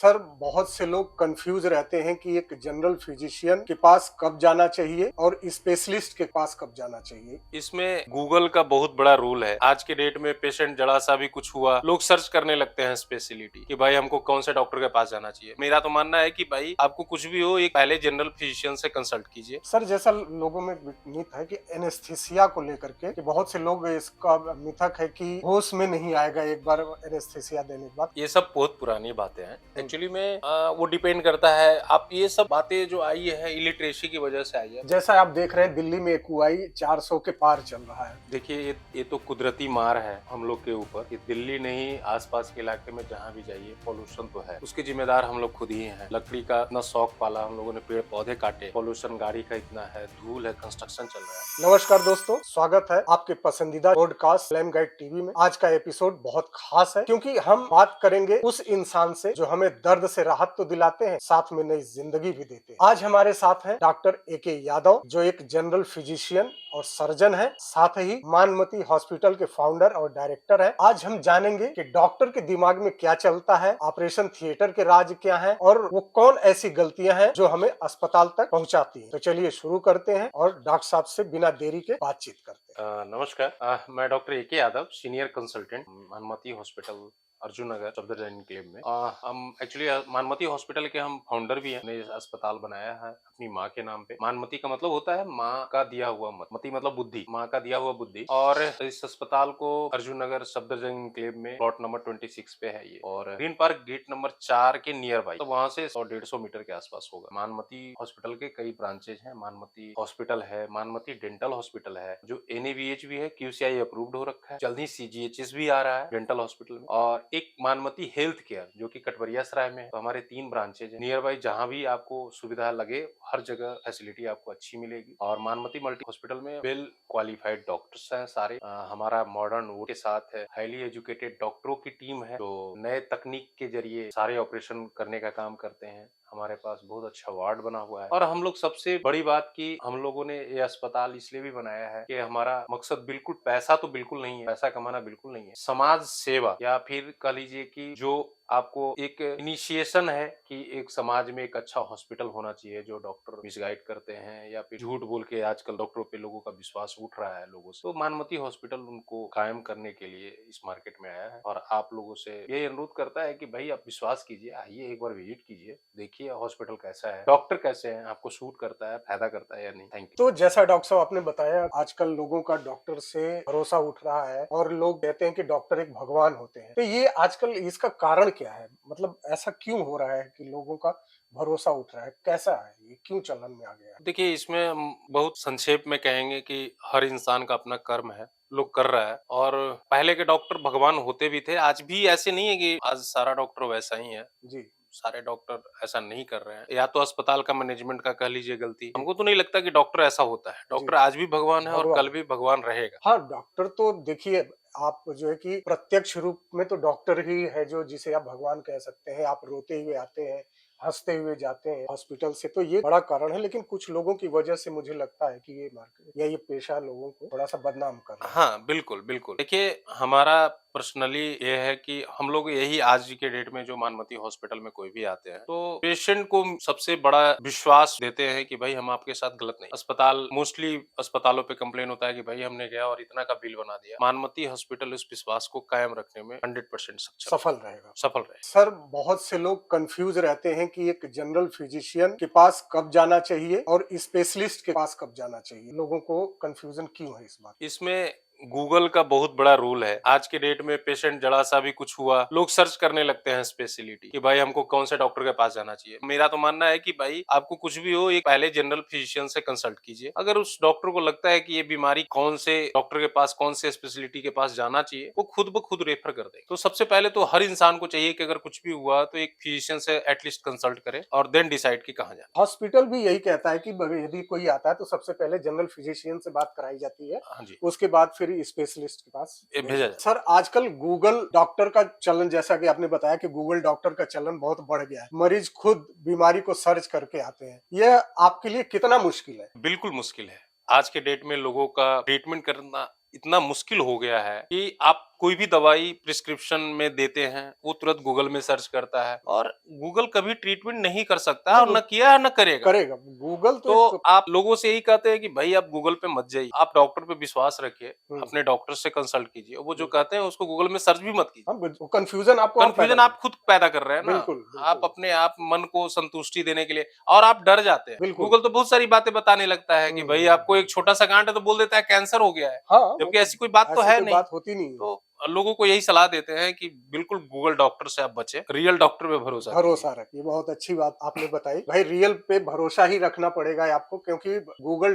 Sir, बहुत से लोग कंफ्यूज रहते हैं कि एक जनरल फिजिशियन के पास कब जाना चाहिए और स्पेशलिस्ट के पास कब जाना चाहिए। इसमें गूगल का बहुत बड़ा रोल है। आज के डेट में पेशेंट जरा सा भी कुछ हुआ, लोग सर्च करने लगते हैं स्पेशलिटी कि भाई हमको कौन से डॉक्टर के पास जाना चाहिए। मेरा तो मानना है कि भाई आपको कुछ भी हो, एक पहले जनरल फिजिशियन से कंसल्ट कीजिए। सर, जैसा लोगों में मिथ है कि एनेस्थीसिया को लेकर के कि बहुत से लोग इसका मिथक है कि होश में नहीं आएगा एक बार एनेस्थीसिया देने के बाद। ये सब बहुत पुरानी बातें हैं। एक्चुअली में वो डिपेंड करता है। आप ये सब बातें जो आई है इलिटरेसी की वजह से आई है। जैसा आप देख रहे हैं, दिल्ली में एक्यूआई 400 के पार चल रहा है। देखिए ये तो कुदरती मार है हम लोग के ऊपर। ये दिल्ली नहीं, आसपास के इलाके में जहाँ भी जाइए पॉल्यूशन तो है, उसके जिम्मेदार हम लोग खुद ही हैं। लकड़ी का इतना शौक पाला हम लोगों ने, पेड़ पौधे काटे, पॉल्यूशन गाड़ी का इतना है, धूल है, कंस्ट्रक्शन चल रहा है। नमस्कार दोस्तों, स्वागत है आपके पसंदीदा पॉडकास्ट स्लैम गाइड टीवी में। आज का एपिसोड बहुत खास है क्योंकि हम बात करेंगे उस इंसान से जो हमें दर्द से राहत तो दिलाते हैं, साथ में नई जिंदगी भी देते हैं। आज हमारे साथ हैं डॉक्टर ए.के. यादव, जो एक जनरल फिजिशियन और सर्जन है, साथ ही मानमती हॉस्पिटल के फाउंडर और डायरेक्टर है। आज हम जानेंगे कि डॉक्टर के दिमाग में क्या चलता है, ऑपरेशन थिएटर के राज क्या है और वो कौन ऐसी गलतियां हैं जो हमें अस्पताल तक पहुंचाती हैं। तो चलिए शुरू करते हैं और डॉक्टर साहब से बिना देरी के बातचीत करते हैं। नमस्कार, मैं doctor A K. Yadav, senior consultant, Manmati hospital, Arjun Nagar, Safdarjung enclave में। हम एक्चुअली मानमती हॉस्पिटल के हम फाउंडर भी हैं। हमने अस्पताल बनाया है अपनी माँ के नाम पे। मानमती का मतलब होता है माँ का दिया हुआ मत, मती मतलब बुद्धि, माँ का दिया हुआ बुद्धि। और इस अस्पताल को अर्जुन नगर सफदरजंग एन्क्लेव में प्लॉट नंबर 26 पे है ये, और ग्रीन पार्क गेट नंबर 4 के नियर बाई, तो वहाँ से 100-150 मीटर के आसपास होगा। मानमती हॉस्पिटल के कई ब्रांचेज हैं। मानमती हॉस्पिटल है, मानमती डेंटल हॉस्पिटल है जो NABH भी है, QCI अप्रूव्ड हो रखा है, जल्द ही CGHS भी आ रहा है डेंटल हॉस्पिटल में, और एक मानमती हेल्थ केयर जो कि कटवरिया सराय में है। तो हमारे 3 ब्रांचेज हैं। नियर बाई जहां भी आपको सुविधा लगे, हर जगह फैसिलिटी आपको अच्छी मिलेगी। और मानमती मल्टी हॉस्पिटल में वेल क्वालिफाइड डॉक्टर्स हैं सारे। हमारा मॉडर्न वो के साथ है, हाईली एजुकेटेड डॉक्टरों की टीम है जो नए तकनीक के जरिए सारे ऑपरेशन करने का काम करते हैं। हमारे पास बहुत अच्छा वार्ड बना हुआ है। और हम लोग, सबसे बड़ी बात की, हम लोगों ने ये अस्पताल इसलिए भी बनाया है कि हमारा मकसद बिल्कुल पैसा तो बिल्कुल नहीं है, पैसा कमाना बिल्कुल नहीं है। समाज सेवा, या फिर कह लीजिए कि जो आपको एक इनिशिएशन है कि एक समाज में एक अच्छा हॉस्पिटल होना चाहिए। जो डॉक्टर मिसगाइड करते हैं या फिर झूठ बोल के आजकल डॉक्टरों पे लोगों का विश्वास उठ रहा है लोगों से, तो मानमती हॉस्पिटल उनको कायम करने के लिए इस मार्केट में आया है। और आप लोगों से ये अनुरोध करता है कि भाई आप विश्वास कीजिए, आइए एक बार विजिट कीजिए, देखिए हॉस्पिटल कैसा है, डॉक्टर कैसे हैं, आपको सूट करता है, फायदा करता है या नहीं। Thank you. तो जैसा डॉक्टर साहब आपने बताया, आजकल लोगों का डॉक्टर से भरोसा उठ रहा है और लोग कहते हैं कि डॉक्टर एक भगवान होते हैं। तो ये आजकल इसका कारण क्या है? मतलब ऐसा क्यों हो रहा है कि लोगों का भरोसा उठ रहा है? कैसा है ये, क्यों चलन में आ गया है? देखिए, इसमें हम बहुत संक्षेप में कहेंगे कि हर इंसान का अपना कर्म है, लोग कर रहा है। और पहले के डॉक्टर भगवान होते भी थे, आज भी ऐसे नहीं है कि आज सारा डॉक्टर वैसा ही है। जी। सारे डॉक्टर ऐसा नहीं कर रहे हैं, या तो अस्पताल का मैनेजमेंट का कह लीजिए गलती। हमको तो नहीं लगता कि डॉक्टर ऐसा होता है। जी। डॉक्टर आज भी भगवान है और कल भगवान। भी भगवान रहेगा। हाँ, डॉक्टर तो देखिए, आप जो है कि प्रत्यक्ष रूप में तो डॉक्टर ही है जो जिसे आप भगवान कह सकते हैं। आप रोते हुए आते हैं, हँसते हुए जाते हैं हॉस्पिटल से, तो ये बड़ा कारण है। लेकिन कुछ लोगों की वजह से मुझे लगता है कि ये मार्केट या ये पेशा लोगों को थोड़ा-सा बदनाम कर रहा है। हाँ, बिल्कुल, बिल्कुल। देखिए, हमारा पर्सनली ये है कि हम लोग यही आज के डेट में जो मानमती हॉस्पिटल में कोई भी आते हैं, तो पेशेंट को सबसे बड़ा विश्वास देते हैं कि भाई हम आपके साथ गलत नहीं। अस्पताल, मोस्टली अस्पतालों पे कंप्लेन होता है कि भाई हमने गया और इतना का बिल बना दिया। मानमती हॉस्पिटल इस विश्वास को कायम रखने में 100% सक्षम सफल रहेगा। सफल रहे। सर, बहुत से लोग कंफ्यूज रहते हैं कि एक जनरल फिजिशियन के पास कब जाना चाहिए और स्पेशलिस्ट के पास कब जाना चाहिए। लोगों को कंफ्यूजन क्यों है इस बात? इसमें गूगल का बहुत बड़ा रोल है। आज के डेट में पेशेंट जरा सा भी कुछ हुआ, लोग सर्च करने लगते हैं स्पेशलिटी कि भाई हमको कौन से डॉक्टर के पास जाना चाहिए। मेरा तो मानना है कि भाई आपको कुछ भी हो, एक पहले जनरल फिजिशियन से कंसल्ट कीजिए। अगर उस डॉक्टर को लगता है कि ये बीमारी कौन से डॉक्टर के पास, कौन से स्पेशलिटी के पास जाना चाहिए, वो खुद ब खुद रेफर कर देंगे। तो सबसे पहले तो हर इंसान को चाहिए कि अगर कुछ भी हुआ तो एक फिजिशियन से एटलीस्ट कंसल्ट करे और देन डिसाइड कि कहाँ जाना। हॉस्पिटल भी यही कहता है कि यदि कोई आता है तो सबसे पहले जनरल फिजिशियन से बात कराई जाती है, हाँ जी, उसके बाद फिर स्पेशलिस्ट के पास ये भेजा भेजा जाता है। जाए। सर, आजकल गूगल डॉक्टर का चलन, जैसा कि आपने बताया कि गूगल डॉक्टर का चलन बहुत बढ़ गया है। मरीज खुद बीमारी को सर्च करके आते हैं। यह आपके लिए कितना मुश्किल है? बिल्कुल मुश्किल है। आज के डेट में लोगों का ट्रीटमेंट करना इतना मुश्किल हो गया है कि आप कोई भी दवाई प्रिस्क्रिप्शन में देते हैं वो तुरंत गूगल में सर्च करता है, और गूगल कभी ट्रीटमेंट नहीं कर सकता नहीं और वो न किया है न करेगा। करेगा। गूगल तो तो एक आप लोगों से यही कहते हैं कि भाई आप गूगल पे मत जाइए, आप डॉक्टर पे विश्वास रखिए, हुँ, अपने डॉक्टर से कंसल्ट कीजिए, वो जो हुँ। कहते हैं उसको गूगल में सर्च भी मत कीजिए। हाँ, वो कन्फ्यूज़न आपको आप पैदा कंफ्यूजन कर आप खुद पैदा कर रहे हैं ना। बिल्कुल, आप बिल्कुल, अपने आप मन को संतुष्टि देने के लिए, और आप डर जाते हैं। बिल्कुल। गूगल तो बहुत सारी बातें बताने लगता है कि हुँ, भाई हुँ, आपको एक हुँ, छोटा सा गांठ है तो बोल देता है कैंसर हो गया है, हाँ, वो जबकि तो ऐसी कोई बात तो ऐसी है कोई नहीं। बात होती नहीं है। तो लोगों को यही सलाह देते हैं कि बिल्कुल गूगल डॉक्टर से आप बचे, रियल डॉक्टर पे भरोसा कीजिए। भरोसा रखिए, बहुत अच्छी बात आपने बताई। भाई रियल पे भरोसा ही रखना पड़ेगा आपको, क्योंकि गूगल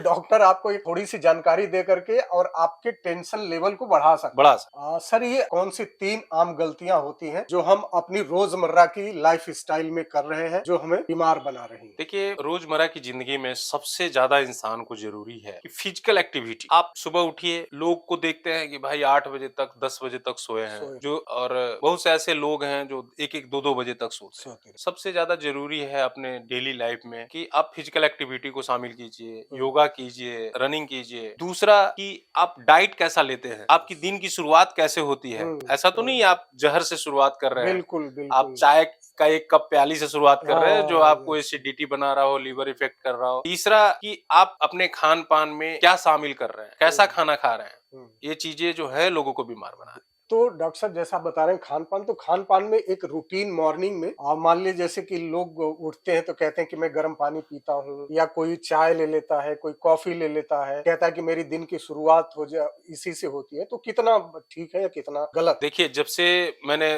डॉक्टर आपको एक थोड़ी-सी जानकारी दे करके और आपके टेंशन लेवल को बढ़ा सकता बड़ा है। सर ये कौन-सी 3 आम गलतियाँ होती हैं, जो हम अपनी रोज़मर्रा की लाइफ़स्टाइल में कर रहे हैं, जो हमें बीमार बना रही हैं? देखिए, रोजमर्रा की जिंदगी में सबसे ज्यादा इंसान को जरूरी है कि फिजिकल एक्टिविटी। आप सुबह उठिए, लोग को देखते हैं कि भाई 8 बजे तक 10 बजे तक सोए हैं, सोए जो और बहुत से ऐसे लोग हैं जो 1-1 2-2 बजे तक सोते हैं। सोते रहे। सबसे ज्यादा जरूरी है अपने डेली लाइफ में कि आप फिजिकल एक्टिविटी को शामिल कीजिए, हुँ, योगा कीजिए, रनिंग कीजिए। दूसरा कि आप डाइट कैसा लेते हैं, आपकी दिन की शुरुआत कैसे होती है। हुँ, ऐसा तो हुँ। नहीं आप जहर से शुरुआत कर रहे हैं, बिल्कुल, आप बिल्कुल। चाय का 1 कप प्याली से शुरुआत कर रहे हैं जो आपको हाँ, एसिडिटी बना रहा हो, लीवर इफेक्ट कर रहा हो। तीसरा कि आप अपने खान-पान में क्या शामिल कर रहे हैं, कैसा हुँ, खाना खा रहे हैं। हुँ। ये चीज़ें जो है लोगों को बीमार बना रही हैं। तो डॉक्टर साहब जैसा आप बता रहे हैं खान-पान, तो खान-पान में एक रूटीन मॉर्निंग में मान लीजिए जैसे कि लोग उठते हैं तो कहते हैं कि मैं गर्म पानी पीता हूँ, या कोई चाय ले लेता है, कोई कॉफ़ी ले लेता है, कहता है कि मेरी दिन की शुरुआत हो जा इसी से होती है, तो कितना ठीक है या कितना गलत? देखिए, जब से मैंने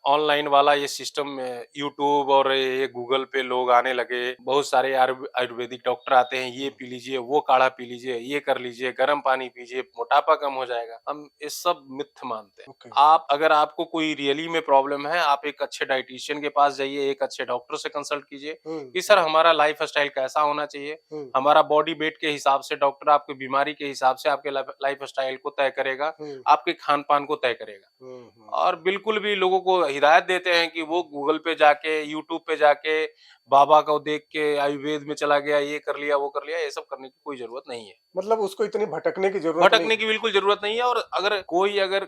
ऑनलाइन वाला ये सिस्टम यूट्यूब और ये गूगल पे लोग आने लगे, बहुत सारे आयुर्वेदिक डॉक्टर आते हैं, ये पी लीजिए, वो काढ़ा पी लीजिए, ये कर लीजिए, गर्म पानी पीजिए, मोटापा कम हो जाएगा। हम ये सब मिथ मानते हैं। ओके। आप अगर आपको कोई रियली में प्रॉब्लम है, आप एक अच्छे डायटीशियन के पास जाइए, एक अच्छे डॉक्टर से कंसल्ट कीजिए हुँ, कि सर हुँ, हमारा लाइफ़स्टाइल कैसा होना चाहिए। हुँ, हमारा बॉडी वेट के हिसाब से डॉक्टर आपकी बीमारी के हिसाब से आपके लाइफ़स्टाइल को तय करेगा, हुँ, आपके खान-पान को तय करेगा। हुँ, हुँ, और बिल्कुल भी लोगों को हिदायत देते हैं कि वो गूगल पे जाके, यूट्यूब पे जाके, बाबा को देख के आयुर्वेद में चला गया, ये कर लिया, वो कर लिया, ये सब करने की कोई ज़रूरत नहीं है। मतलब उसको इतनी भटकने की ज़रूरत नहीं भटकने की है। बिल्कुल ज़रूरत नहीं है, और अगर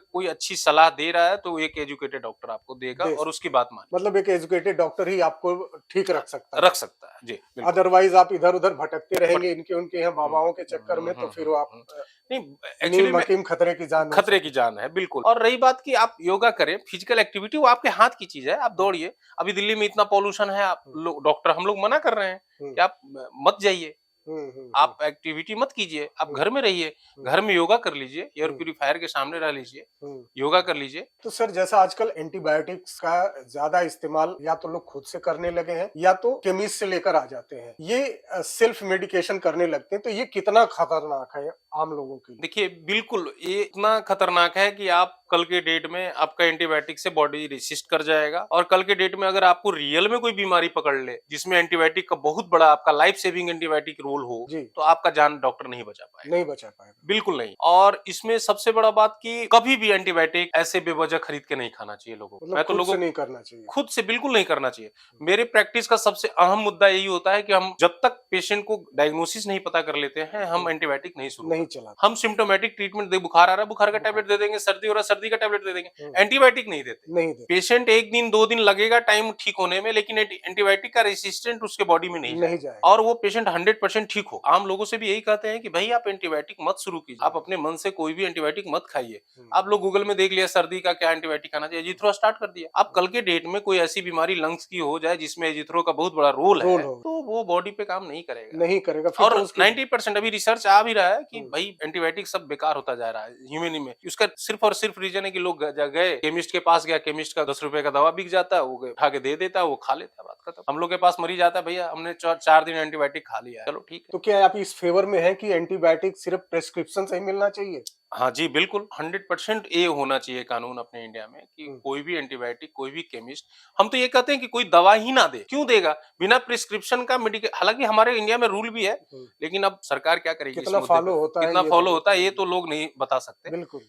कोई अच्छी सलाह दे रहा है, तो एक एजुकेटेड डॉक्टर आपको देगा दे और उसकी बात मानिए। मतलब एक एजुकेटेड डॉक्टर ही आपको ठीक रख सकता है। रख सकता है। जी, बिल्कुल। अदरवाइज़ आप इधर-उधर भटकते बट रहेंगे इनके उनके यहाँ हुँ, बाबाओं के हुँ, चक्कर हुँ, में, तो हुँ, फिर हुँ, आप हुँ। नहीं, नीम एक्चुअली में हकीम खतरे की जान हो खतरे की सकती जान है, बिल्कुल। और रही बात कि आप योगा करें, फिजिकल एक्टिविटी वो आपके हाथ की चीज़ है, आप है। दौड़िए। अभी दिल्ली में इतना पॉल्यूशन है, आप हुँ, लोग डॉक्टर हम लोग मना कर रहे हैं हुँ, कि आप मत जाइए, हुँ, हुँ, हुँ, आप एक्टिविटी मत कीजिए, आप हुँ, घर में रहिए, हुँ, घर में योगा कर लीजिए, एयर हुँ, प्यूरीफायर के सामने रह लीजिए, हुँ। योगा कर लीजिए। तो सर जैसा आजकल एंटीबायोटिक्स का ज्यादा इस्तेमाल या तो लोग खुद से करने लगे हैं, या तो केमिस्ट से लेकर आ जाते हैं, ये सेल्फ मेडिकेशन करने लगते हैं, तो ये कितना खतरनाक है आम लोगों के लिए? देखिए, बिल्कुल, ये इतना खतरनाक है कि आप कल के डेट में आपका एंटीबायोटिक से बॉडी रेसिस्ट कर जाएगा, और कल के डेट में अगर आपको रियल में कोई बीमारी पकड़ ले, जिसमें एंटीबायोटिक का बहुत बड़ा आपका लाइफ सेविंग एंटीबायोटिक रोल हो, जी, तो आपका जान डॉक्टर नहीं बचा पाएगा। नहीं बचा पाएगा। बिल्कुल नहीं। और इसमें सबसे बड़ा बात कि कभी भी एंटीबायोटिक ऐसे बेवजह खरीद के नहीं खाना चाहिए लोगों को। मतलब मैं तो खुद लोगों से नहीं करना चाहिए। खुद से बिल्कुल नहीं करना चाहिए। मेरे प्रैक्टिस का सबसे अहम मुद्दा यही होता है कि हम जब तक पेशेंट को डायग्नोसिस नहीं पता कर लेते हैं, हम हम्म, एंटीबायोटिक नहीं शुरू नहीं करते। चलाते। हम सिम्प्टोमेटिक ट्रीटमेंट दे बुखार आ रहा है, बुखार का बुखार टैबलेट दे देंगे, सर्दी हो रहा है, सर्दी का टैबलेट दे देंगे। हम्म, एंटीबायोटिक नहीं देते। नहीं देते। पेशेंट 1 दिन 2 दिन लगेगा टाइम ठीक होने में, लेकिन एंटीबायोटिक का रेजिस्टेंट उसके बॉडी में नहीं नहीं जाएगा, जाएगा। और वो पेशेंट 100% ठीक हो। आम लोगों से भी यही कहते हैं कि भई आप एंटीबायोटिक मत शुरू कीजिए। आप अपने मन से कोई भी एंटीबायोटिक मत खाइए। हम्म, आप लोग गूगल में देख लिया सर्दी का क्या एंटीबायोटिक खाना चाहिए, एजिथ्रो स्टार्ट कर दिया। अब कल के डेट में कोई ऐसी बीमारी लंग्स की हो जाए जिसमें एजिथ्रो का बहुत बड़ा रोल रोल है, हो तो वो बॉडी पे काम नहीं करेगा। नहीं करेगा फिर और तो उसकी। 90% अभी रिसर्च आ भी रहा है कि हम्म, भाई एंटीबायोटिक सब बेकार होता जा रहा है ह्यूमन में। उसका सिर्फ और सिर्फ रीजन है कि लोग गए केमिस्ट के पास, गया केमिस्ट का 10 रुपए का दवा बिक जाता है, वो उठा के दे देता है, वो खा लेता है, बात खत्म। हम लोग के पास मरीज आता है, भैया हमने 4 दिन एंटीबायोटिक खा लिया है, चलो ठीक है। तो क्या आप इस फेवर में है कि एंटीबायोटिक सिर्फ प्रेस्क्रिप्शन से ही मिलना चाहिए? हाँ जी, बिल्कुल 100% ये होना चाहिए कानून अपने इंडिया में कि हम्म, कोई भी एंटीबायोटिक, कोई भी केमिस्ट, हम तो ये कहते हैं कि कोई दवा ही ना दे। क्यों देगा? बिना प्रिस्क्रिप्शन का मेडिके हालाँकि हमारे इंडिया में रूल भी है, हम्म, लेकिन अब सरकार क्या करेगी इस कितना मुद्दे पे? फॉलो होता है कितना ये तो फॉलो होता है ये तो लोग नहीं बता सकते। बिल्कुल।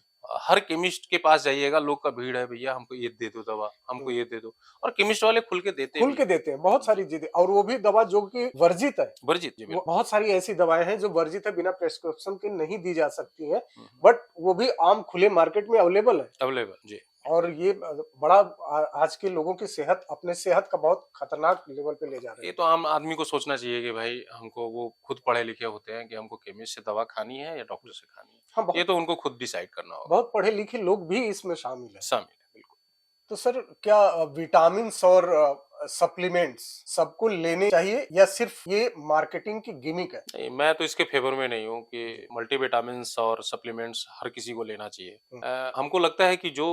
हर केमिस्ट के पास जाइएगा, लोग का भीड़ है, भैया हमको ये दे दो दवा, हमको ये दे दो, और केमिस्ट वाले खुल के देते खुल भी के हैं। देते हैं बहुत जी, सारी चीजें, और वो भी दवा जो कि वर्जित है। वर्जित जी वो बिल्कुल। बहुत सारी ऐसी दवाएं हैं जो वर्जित है, बिना प्रेस्क्रिप्शन के नहीं दी जा सकती हैं, हुँ, बट वो भी आम खुले मार्केट में अवेलेबल है। अवेलेबल जी। और ये बड़ा आज के लोगों की सेहत, अपने सेहत का बहुत खतरनाक लेवल पे ले जा रहे ये हैं। तो आम आदमी को सोचना चाहिए कि भाई हमको, वो खुद पढ़े लिखे होते हैं, कि हमको केमिस्ट से दवा खानी है या डॉक्टर से खानी हाँ, है। ये तो उनको खुद डिसाइड करना होगा। बहुत पढ़े लिखे लोग भी इसमें शामिल हैं। शामिल है, बिल्कुल। तो सर क्या विटामिन्स और सप्लीमेंट्स सबको लेने चाहिए या सिर्फ ये मार्केटिंग की गिमिक है? नहीं, मैं तो इसके फेवर में नहीं हूँ कि मल्टीविटामिन्स और सप्लीमेंट्स हर किसी को लेना चाहिए। हुँ, हमको लगता है कि जो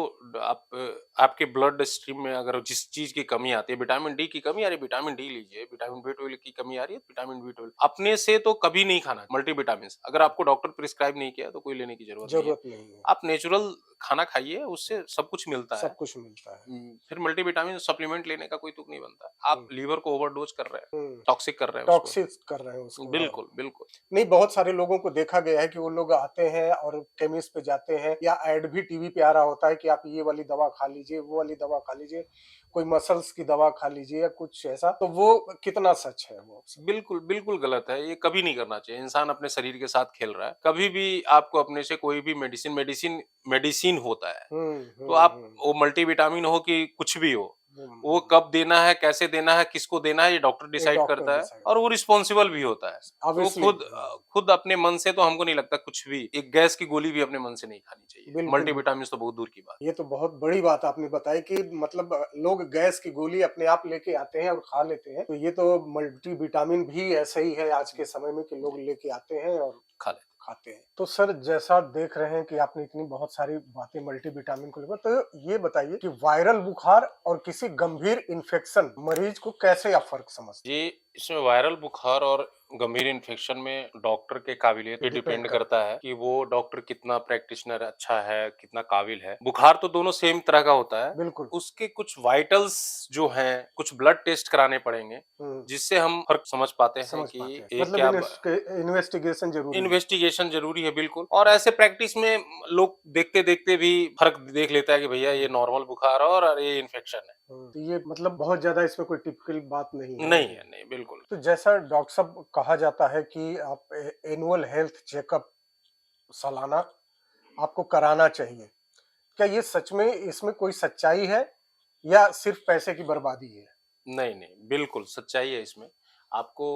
आपके ब्लड स्ट्रीम में अगर जिस चीज़ की कमी आती है, विटामिन डी की कमी आ रही है, विटामिन डी लीजिए, विटामिन बी12 की कमी आ रही है, विटामिन बी12 अपने से तो कभी नहीं खाना मल्टीविटामिन्स। अगर आपको डॉक्टर प्रिस्क्राइब नहीं किया तो कोई लेने की ज़रूरत नहीं है। ज़रूरत नहीं है, आप नेचुरल खाना खाइए, उससे सब कुछ मिलता है। सब कुछ मिलता है। फिर मल्टीविटामिन सप्लीमेंट लेने का कोई तुक नहीं बनता। आप हुँ, लीवर को ओवरडोज कर रहे हैं, हुँ, टॉक्सिक कर रहे हैं उसको। टॉक्सिक कर रहे हैं उसको, हाँ। बिल्कुल, बिल्कुल। नहीं, बहुत सारे लोगों को देखा गया है कि वो लोग आते हैं और केमिस्ट पे जाते हैं, या ऐड भी टीवी पे आ रहा होता है कि आप ये वाली दवा खा लीजिए, वो वाली दवा खा लीजिए, कोई मसल्स की दवा खा लीजिए या कुछ ऐसा, तो वो कितना सच है वो सब? बिल्कुल, बिल्कुल गलत है, ये कभी नहीं करना चाहिए। इंसान अपने शरीर के साथ खेल रहा है। कभी भी आपको अपने से कोई भी मेडिसिन होता है। हुँ, तो हुँ, आप हुँ, वो मल्टीविटामिन हो कि कुछ भी हो, वो हुँ, कब देना है, कैसे देना है, किसको देना है, ये डॉक्टर ये डिसाइड डॉक्टर करता है, डिसाइड, और वो रिस्पॉन्सिबल भी होता है। तो ऑब्वियसली, खुद हाँ, खुद अपने मन से तो हमको नहीं लगता कुछ भी, एक गैस की गोली भी अपने मन से नहीं खानी चाहिए। बिल्कुल भी। मल्टीविटामिन्स तो बहुत दूर की बात ये तो बहुत बड़ी बात आपने बताई कि मतलब लोग गैस की गोली अपने आप लेके आते हैं और खा लेते हैं। तो ये तो मल्टीविटामिन भी ऐसा ही है आज के समय में कि लोग लेके आते हैं और खा लेते खाते हैं। तो सर जैसा देख रहे हैं कि आपने इतनी बहुत सारी बातें मल्टीविटामिन को लेकर, तो ये बताइए कि वायरल बुखार और किसी गंभीर इन्फेक्शन मरीज को कैसे आप फर्क समझते जी, इसमें वायरल बुखार और गंभीर इन्फेक्शन में डॉक्टर के काबिलियत पे हैं? डिपेंड डिपेंड करता करता है कि वो डॉक्टर कितना प्रैक्टिशनर अच्छा है, कितना काबिल है। बुखार तो दोनों सेम तरह का होता है। है। बिल्कुल। उसके कुछ वाइटल्स जो हैं, कुछ ब्लड टेस्ट कराने पड़ेंगे, हम्म, जिससे हम फर्क समझ पाते हैं समझ कि पाते हैं, ये मतलब क्या इन्वेस्टिगेशन जरूरी है। इन्वेस्टिगेशन ज़रूरी है बिल्कुल। और ऐसे प्रैक्टिस में लोग देखते-देखते भी फ़र्क देख लेता है कि भैया ये नॉर्मल बुखार है और ये इन्फेक्शन है। तो ये मतलब बहुत ज्यादा इसमें कोई टिपिकल बात नहीं है। नहीं है, नहीं, बिल्कुल। तो जैसा डॉक्टर साहब कहा जाता है कि आप एनुअल हेल्थ चेकअप सालाना आपको कराना चाहिए, क्या ये सच में इसमें कोई सच्चाई है या सिर्फ पैसे की बर्बादी है? नहीं, नहीं, बिल्कुल सच्चाई है इसमें। आपको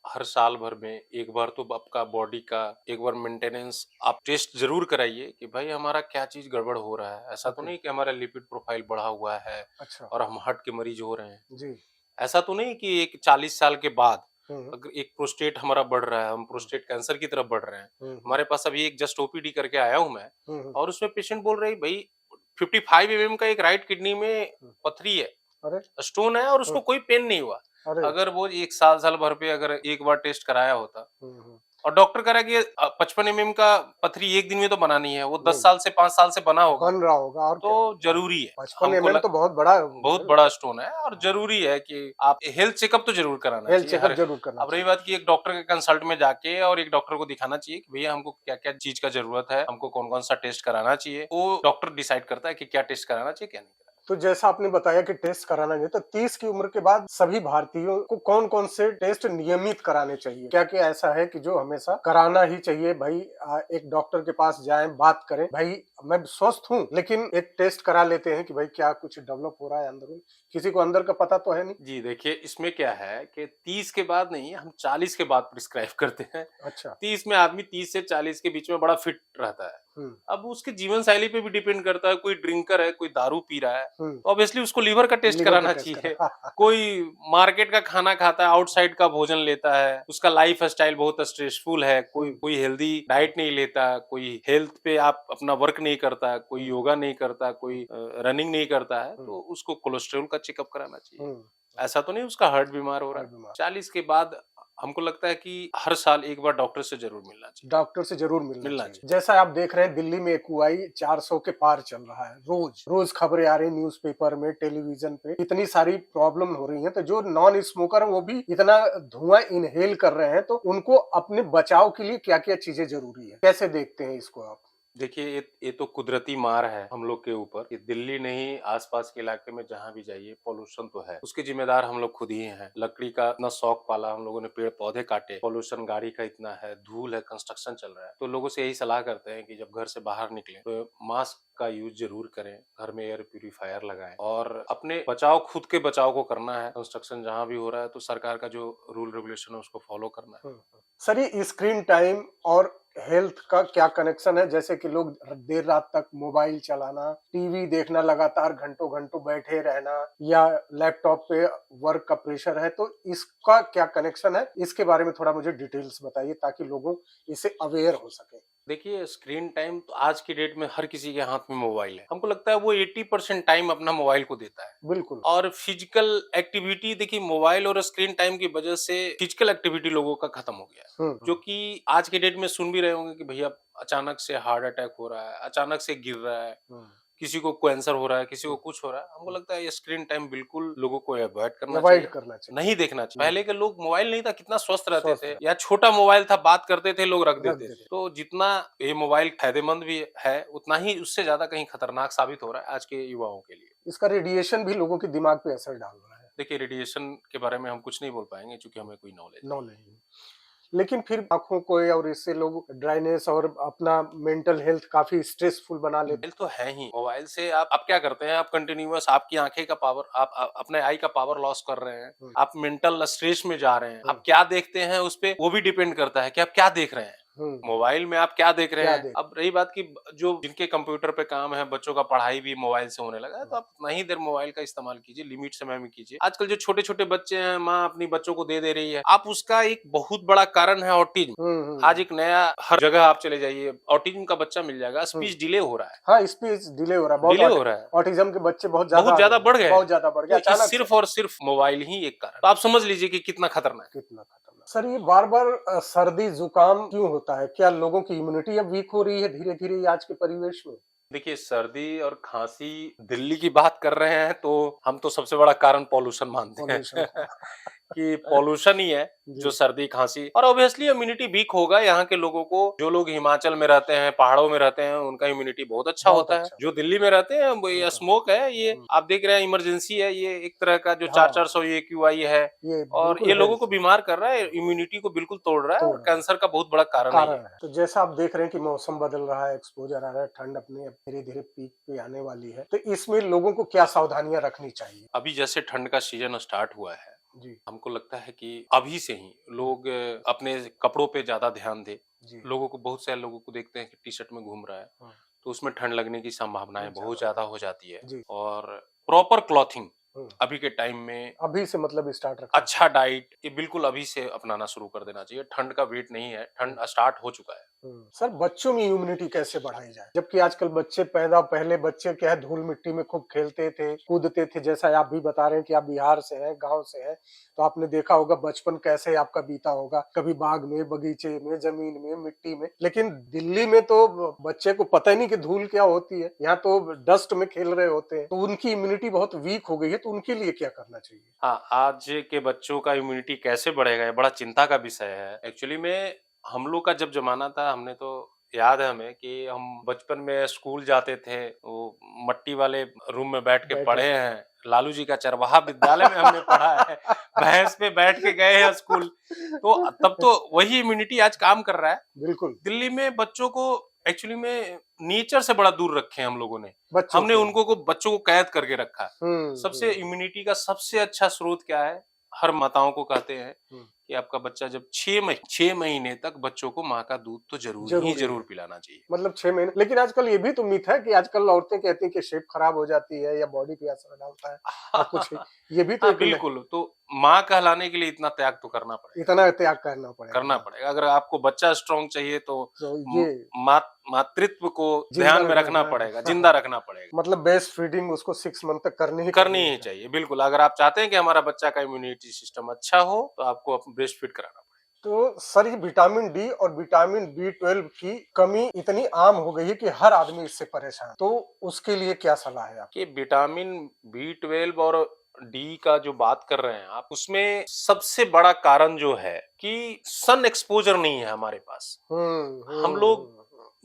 हर साल भर में एक बार तो आपका बॉडी का एक बार मेंटेनेंस आप टेस्ट ज़रूर कराइए कि भाई हमारा क्या चीज़ गड़बड़ हो रहा है। ऐसा तो ओके, नहीं कि हमारा लिपिड प्रोफाइल बढ़ा हुआ है अच्छा, और हम हार्ट के मरीज हो रहे हैं। जी, ऐसा तो नहीं कि एक 40 साल के बाद हुँ, अगर एक प्रोस्टेट हमारा बढ़ रहा है, हम हुँ, प्रोस्टेट कैंसर की तरफ बढ़ रहे हैं। हुँ, हुँ, हमारे पास अभी एक जस्ट ओपीडी करके आया हूँ मैं, हुँ, हुँ, और उसमें पेशेंट बोल रहे हैं भई 55 एमएम का एक राइट किडनी में हुँ, पथरी है, अरे! स्टोन है, और हुँ, उसको कोई पेन नहीं हुआ। अरे! अगर वो 1 साल, साल भर पे अगर एक बार टेस्ट कराया होता, हुँ, हुँ, और डॉक्टर कह रहा है कि 55 एमएम का पथरी 1 दिन में तो बना नहीं है, वो 10 नहीं, साल से 5 साल से बना होगा, बन रहा होगा और क्या। तो ज़रूरी है। 55 हमको एमएम ल तो बहुत बड़ा बहुत है, बड़ा स्टोन है, और ज़रूरी है कि आप हेल्थ चेकअप तो ज़रूर कराना हेल्थ चाहिए चेकअप हर। ज़रूर करना अब रही चाहिए। बात कि एक डॉक्टर के कंसल्ट में जाके और एक डॉक्टर को दिखाना चाहिए कि भैया हमको क्या-क्या चीज़ का ज़रूरत है, हमको कौन-कौन सा टेस्ट कराना चाहिए। वो डॉक्टर डिसाइड करता है कि क्या टेस्ट कराना चाहिए, क्या नहीं कराना। तो जैसा आपने बताया कि टेस्ट कराना चाहिए, तो 30 की उम्र के बाद सभी भारतीयों को कौन-कौन से टेस्ट नियमित कराने चाहिए? क्या-क्या ऐसा है कि जो हमेशा कराना ही चाहिए? भाई एक डॉक्टर के पास जाएँ, बात करें, भाई मैं स्वस्थ हूँ, लेकिन एक टेस्ट करा लेते हैं कि भाई क्या कुछ डेवलप हो रहा है अंदरूनी? किसी को अंदर का पता तो है नहीं। जी, देखिए इसमें क्या है कि 30 के बाद नहीं, हम 40 के बाद प्रिस्क्राइब करते हैं। अच्छा, 30 में आदमी 30 से 40 के बीच में बड़ा फिट रहता है। हुँ, अब उसकी जीवन शैली पे भी डिपेंड करता है, कोई ड्रिंकर है, कोई दारू पी रहा है, हुँ, तो ऑब्वियसली उसको लीवर का टेस्ट लीवर का कराना टेस्ट चाहिए। करा। कोई मार्केट का खाना खाता है, आउटसाइड का भोजन लेता है, उसका लाइफ़स्टाइल बहुत स्ट्रेसफुल है, कोई हुँ, कोई हेल्दी डाइट नहीं लेता, कोई हेल्थ पे आप अपना वर्क नहीं करता, कोई हुँ, योगा नहीं करता, हुँ, कोई रनिंग नहीं करता है, हुँ, तो उसको कोलेस्ट्रॉल का चेकअप कराना चाहिए। हुँ, ऐसा तो नहीं उसका हार्ट बीमार हो रहा हार्ट है। बीमार। 40 के बाद हमको लगता है कि हर साल एक बार डॉक्टर से ज़रूर मिलना चाहिए। डॉक्टर से ज़रूर मिलना मिलना चाहिए। चाहिए। जैसा आप देख रहे हैं दिल्ली में एक्यूआई 400 के पार चल रहा है रोज़। रोज़ खबरें आ रही न्यूज़पेपर में, टेलीविज़न पे, इतनी सारी प्रॉब्लम हो रही हैं, तो जो नॉन स्मोकर है वो भी इतना धुआँ इन्हेल कर रहे हैं, तो उनको अपने बचाव के लिए क्या-क्या चीज़ें ज़रूरी है? कैसे देखते हैं इसको आप? देखिए ये तो कुदरती मार है हम लोग के ऊपर। ये दिल्ली नहीं, आसपास के इलाके में जहाँ भी जाइए पॉल्यूशन तो है, उसके जिम्मेदार हम लोग खुद ही हैं। लकड़ी का इतना शौक पाला, हम लोगों ने पेड़ पौधे काटे, पॉल्यूशन गाड़ी का इतना है, धूल है, कंस्ट्रक्शन चल रहा है। तो लोगों से यही सलाह करते हैं कि जब घर से बाहर निकले तो मास्क का यूज जरूर करें, घर में एयर प्यूरिफायर लगाएं और अपने बचाव, खुद के बचाव को करना है। कंस्ट्रक्शन जहाँ भी हो रहा है तो सरकार का जो रूल रेगुलेशन है उसको फॉलो करना है। सर, ये स्क्रीन टाइम और हेल्थ का क्या कनेक्शन है? जैसे कि लोग देर रात तक मोबाइल चलाना, टीवी देखना, लगातार घंटों घंटों बैठे रहना, या लैपटॉप पे वर्क का प्रेशर है, तो इसका क्या कनेक्शन है? इसके बारे में थोड़ा मुझे डिटेल्स बताइए ताकि लोगों इससे अवेयर हो सके। देखिए स्क्रीन टाइम तो आज की डेट में हर किसी के हाथ में मोबाइल है। हमको लगता है वो 80% टाइम अपना मोबाइल को देता है। बिल्कुल। और फिजिकल एक्टिविटी, देखिए मोबाइल और स्क्रीन टाइम की वजह से फिजिकल एक्टिविटी लोगों का खत्म हो गया है। जो कि आज के डेट में सुन भी रहे होंगे कि भैया अचानक से हार्ट अटैक हो रहा है, अचानक से गिर रहा है, किसी को कैंसर हो रहा है, किसी को कुछ हो रहा है। हमको लगता है ये स्क्रीन टाइम बिल्कुल लोगों को अवॉइड करना चाहिए, नहीं देखना चाहिए। पहले के लोग मोबाइल नहीं था, कितना स्वस्थ रहते थे, या छोटा मोबाइल था, बात करते थे, लोग रख देते थे। तो जितना ये मोबाइल फायदेमंद भी है, उतना ही उससे ज्यादा कहीं खतरनाक साबित हो रहा है आज के युवाओं के लिए। इसका रेडिएशन भी लोगों के दिमाग पे असर डाल रहा है। देखिए रेडिएशन के बारे में हम कुछ नहीं बोल पाएंगे क्योंकि हमें कोई नॉलेज नहीं। लेकिन फिर आंखों को, और इससे लोग ड्राइनेस और अपना मेंटल हेल्थ काफी स्ट्रेसफुल बना लेते मोबाइल तो है ही। मोबाइल से आप क्या करते हैं, आप कंटिन्यूअस आपकी आंखें का पावर, आप अपने आई का पावर लॉस कर रहे हैं, आप मेंटल स्ट्रेस में जा रहे हैं। आप क्या देखते हैं उस पे वो भी डिपेंड करता है कि आप क्या देख रहे हैं। मोबाइल में आप क्या देख रहे हैं। अब रही बात की जो जिनके कंप्यूटर पे काम है, बच्चों का पढ़ाई भी मोबाइल से होने लगा है, तो आप उतना ही देर मोबाइल का इस्तेमाल कीजिए, लिमिट समय में कीजिए। आजकल जो छोटे छोटे बच्चे हैं, माँ अपनी बच्चों को दे रही है, आप उसका एक बहुत बड़ा कारण है ऑटिज्म। आज एक नया, हर जगह आप चले जाइए ऑटिज्म का बच्चा मिल जाएगा। स्पीच डिले हो रहा है। हाँ, स्पीच डिले हो रहा है, डिले हो रहा है। ऑटिज्म के बच्चे बहुत ज्यादा बढ़ गए, बहुत ज्यादा बढ़ गया। अचानक सिर्फ और सिर्फ मोबाइल ही एक कारण। तो आप समझ लीजिए कि कितना खतरनाक। सर, ये बार बार सर्दी जुकाम क्यों होता है? क्या लोगों की इम्यूनिटी अब वीक हो रही है धीरे धीरे आज के परिवेश में? देखिए सर्दी और खांसी, दिल्ली की बात कर रहे हैं तो हम तो सबसे बड़ा कारण पॉल्यूशन मानते हैं कि पॉल्यूशन ही है जो सर्दी खांसी। और ऑब्वियसली इम्यूनिटी वीक होगा यहाँ के लोगों को। जो लोग हिमाचल में रहते हैं, पहाड़ों में रहते हैं, उनका इम्यूनिटी बहुत अच्छा होता है। जो दिल्ली में रहते हैं वो ये स्मोक है, ये आप देख रहे हैं इमरजेंसी है, ये एक तरह का जो 400 AQI है, और ये लोगों को बीमार कर रहा है, इम्यूनिटी को बिल्कुल तोड़ रहा है, और कैंसर का बहुत बड़ा कारण है। तो जैसा आप देख रहे हैं कि मौसम बदल रहा है, एक्सपोजर आ रहा है, ठंड अपने धीरे धीरे पीक पे आने वाली है, तो इसमें लोगों को क्या सावधानियां रखनी चाहिए? अभी जैसे ठंड का सीजन स्टार्ट हुआ है जी। हमको लगता है कि अभी से ही लोग अपने कपड़ों पे ज्यादा ध्यान दे। लोगों को, बहुत सारे लोगों को देखते हैं कि टी शर्ट में घूम रहा है, तो उसमें ठंड लगने की संभावनाएं बहुत ज्यादा हो जाती है। और प्रॉपर क्लॉथिंग अभी के टाइम में अभी से मतलब स्टार्ट रखना, अच्छा डाइट, ये बिल्कुल अभी से अपनाना शुरू कर देना चाहिए। ठंड का वेट नहीं है, ठंड स्टार्ट हो चुका है। सर, बच्चों में इम्यूनिटी कैसे बढ़ाई जाए? जबकि आजकल बच्चे पहले बच्चे क्या है, धूल मिट्टी में खूब खेलते थे, कूदते थे। जैसा आप भी बता रहे हैं कि आप बिहार से हैं, गांव से हैं, तो आपने देखा होगा बचपन कैसे आपका बीता होगा, कभी बाग में, बगीचे में, जमीन में, मिट्टी में। लेकिन दिल्ली में तो बच्चे को पता ही नहीं कि धूल क्या होती है, यहाँ तो डस्ट में खेल रहे होते हैं, तो उनकी इम्यूनिटी बहुत वीक हो गई है। तो उनके लिए क्या करना चाहिए? हाँ, आज के बच्चों का इम्यूनिटी कैसे बढ़ेगा, ये बड़ा चिंता का विषय है। एक्चुअली में हम लोग का जब जमाना था, हमने तो याद है हमें कि हम बचपन में स्कूल जाते थे, वो मट्टी वाले रूम में बैठ के पढ़े हैं। लालू जी का चरवाहा विद्यालय में हमने पढ़ा है, भैंस पे बैठ के गए हैं स्कूल। तो तब तो वही इम्यूनिटी आज काम कर रहा है। बिल्कुल। दिल्ली में बच्चों को एक्चुअली में नेचर से बड़ा दूर रखे हम लोगों ने। हमने उनको को बच्चों को कैद करके रखा। सबसे इम्यूनिटी का सबसे अच्छा स्रोत क्या है? हर माताओं को कहते हैं कि आपका बच्चा जब 6 महीने तक बच्चों को माँ का दूध तो जरूर पिलाना चाहिए। मतलब 6 महीने। लेकिन आजकल ये भी तो मिथ है कि आजकल औरतें कहती हैं कि शेप खराब हो जाती है या बॉडी पे असर डालता है और कुछ ये भी तो बिल्कुल। तो माँ कहलाने के लिए इतना त्याग तो करना पड़ेगा, इतना त्याग करना पड़ेगा। अगर आपको बच्चा स्ट्रॉन्ग चाहिए तो ये मातृत्व को ध्यान में रखना पड़ेगा, जिंदा रखना पड़ेगा। मतलब बेस्ट फीडिंग उसको 6 मंथ तक करनी ही चाहिए। बिल्कुल, अगर आप चाहते हैं कि हमारा बच्चा का इम्यूनिटी सिस्टम अच्छा हो तो आपको ब्रेस्ट फीड कराना पड़ेगा। तो सर, ये विटामिन डी और विटामिन B12 की कमी इतनी आम हो गई है कि हर आदमी इससे परेशान, तो उसके लिए क्या सलाह है आपकी? विटामिन B12 और डी का जो बात कर रहे हैं आप, उसमें सबसे बड़ा कारण जो है कि सन एक्सपोजर नहीं है हमारे पास। हम लोग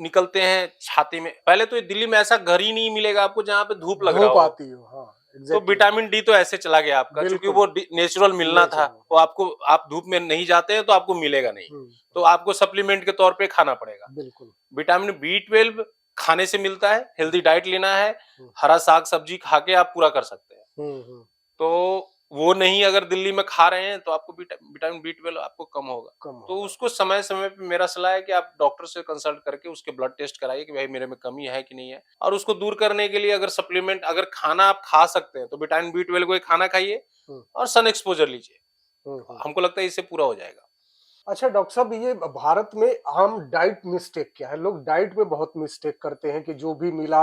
निकलते हैं छाती में। पहले तो दिल्ली में ऐसा घर ही नहीं मिलेगा आपको जहाँ पे धूप लग रहा धूप हो। आती हो, हाँ तो एग्जैक्टली। विटामिन डी तो ऐसे चला गया आपका, क्योंकि बिल्कुल वो नेचुरल मिलना था, नेचुरल। वो आपको, आप धूप में नहीं जाते हैं तो आपको मिलेगा नहीं, तो आपको सप्लीमेंट के तौर पे खाना पड़ेगा। बिल्कुल। विटामिन बी 12 खाने से मिलता है, हेल्दी डाइट लेना है, हम्म। हरा साग सब्जी खा के आप पूरा कर सकते हैं। हम्म। तो वो नहीं अगर दिल्ली में खा रहे हैं तो आपको विटामिन बी 12 आपको कम होगा। कम तो होगा। उसको समय समय पे मेरा सलाह है कि आप डॉक्टर से कंसल्ट करके उसके ब्लड टेस्ट कराइए कि भाई मेरे में कमी है कि नहीं है, और उसको दूर करने के लिए अगर सप्लीमेंट, अगर खाना आप खा सकते हैं तो विटामिन बी 12 को एक खाना खाइए हम्म। और सन एक्सपोजर लीजिए। हम्म। हमको लगता है इससे पूरा हो जाएगा। अच्छा डॉक्टर साहब, ये भारत में आम डाइट मिस्टेक क्या है? लोग डाइट में बहुत मिस्टेक करते हैं कि जो भी मिला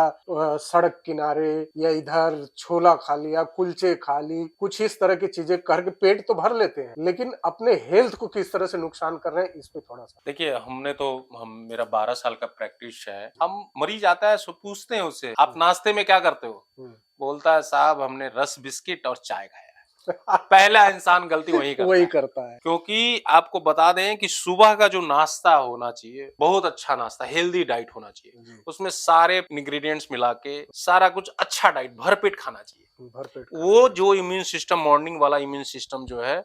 सड़क किनारे या इधर छोला खा लिया, कुलचे खा ली, कुछ इस तरह की चीजें करके पेट तो भर लेते हैं, लेकिन अपने हेल्थ को किस तरह से नुकसान कर रहे हैं, इस पे थोड़ा सा। देखिए, हम मेरा 12 साल का प्रैक्टिस है। हम मरीज आता है सो पूछते हैं उससे, आप नाश्ते में क्या करते हो? बोलता है साहब हमने रस बिस्किट और चाय खाया है। पहला इंसान गलती वही करता वही है। करता है। क्योंकि आपको बता दें कि सुबह का जो नाश्ता होना चाहिए, बहुत अच्छा नाश्ता, हेल्दी डाइट होना चाहिए। जी। उसमें सारे इंग्रेडिएंट्स मिला के सारा कुछ अच्छा डाइट भरपेट खाना चाहिए। भरपेट वो जो इम्यून सिस्टम, मॉर्निंग वाला इम्यून सिस्टम जो है,